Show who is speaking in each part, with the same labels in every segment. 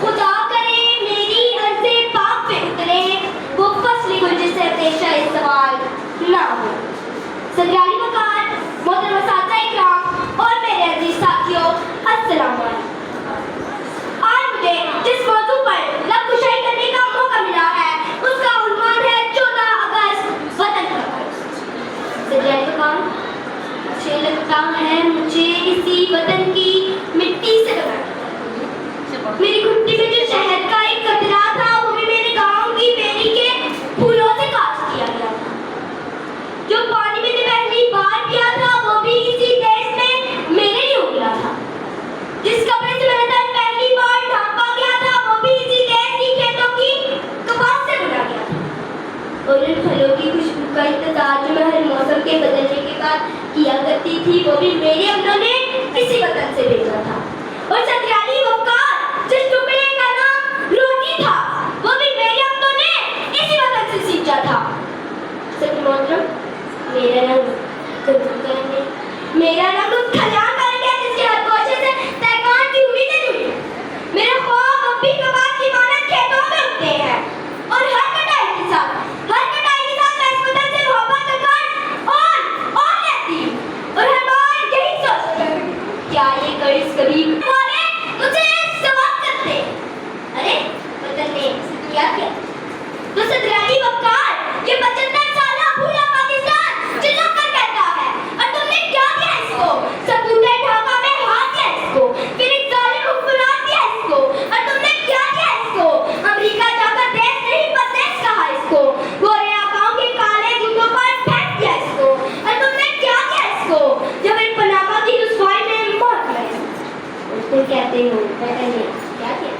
Speaker 1: खुदा करे मेरी अर्ज़े पाक पे उतरे वो फसली गुल जिससे पेशा सवाल ना हो। सदराली वकार, मोहतरम असातिज़ा इकराम और मेरे अजीज साथियों, अस्सलाम वालेकुम। आज मुझे जिस मौजू पर लबकुशाई करने का मौका मिला है उसका उन्वान है 14 अगस्त वतन का फर्ज। सदराली वकार, मुझे लगता है मुझे इसी वतन की मिट्टी से लगाया। मेरी घुट्टी में जो शहद का एक कतरा था वो भी मेरे गांव की बेरी के फूलों से काट दिया गया था। जो पानी मैंने पहली बार पिया था वो भी इसी देश में मेरे लिए उगला था। जिस कपड़े से मेरा तन पहली बार ढांपा गया था वो भी इसी देश की खेतों की कपास से बुना गया था। और इन फलों की खुशबू का इंतजार जो मैं हर मौसम के बदलने के बाद किया करती थी वो भी मेरे अम्मा ने इसी वतन से भेजा था। और सदराली वकार, जिस टुकड़े का नाम रोटी था वो भी मेरे अम्मा ने इसी वतन से सींचा था। मेरा रंग उस खलियान का रंग है जिसके हर गोशे से तहखान की उम्मीदें जुड़ी। मेरे ख्वाब अब भी कबाब की मानद खेतों में उगते हैं और हर कटाई के साथ मैं इस वतन से मोहब्बत करकर और लेती हूँ। और हर बार यही सोचती हूँ, क्या ये कर्ज कभी वाले मुझे सवाल करते? अरे वतन ने क्या किया? तो सदराली वकार, ये 75 साला भूला पाकिस्तान चिल्ला कर कहता है और तुमने क्या किया इसको? सबूते ढाका में हाथ दिया इसको, फिर एक जालिम हुक्मरान दिया इसको और तुमने क्या किया इसको? अमेरिका जाकर देश नहीं परदेश कहा इसको, गोरे आकाओं के काले जूतों पर फेंक दिया इसको और तुमने क्या किया इसको? जब एक पनामा की रुसवाई में मौत लगी उसको कहते हो वतन ने क्या किया?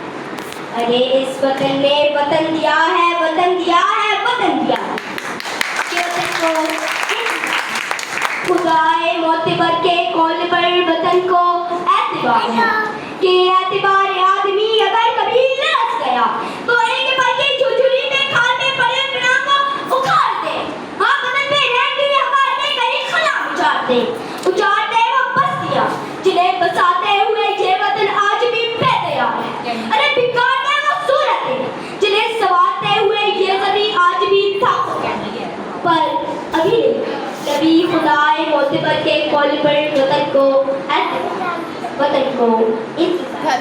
Speaker 1: अरे इस वतन ने वतन दिया है, वतन दिया है, वतन दिया है। खुदाए मोतबर के कौल पर वतन को एतबार है कि एतबार आदमी अगर कभी लड़स गया तो एक पल की झुझुरी में खाल में पड़े बिना को उखाड़ दे। हाँ, वतन पे रहने के हकार में कहीं खला उजाड़ दे वो बस्तियां जिन्हें बसाते हुए ये वतन आज भी बेतयार है। अरे बिगाड़ दे वो सूरतें जिन्हें संवारते हुए ये ज़मीं आज भी था पर अभी नहीं। कभी खुदाए मोतबर के कौल पर वतन को इंतजार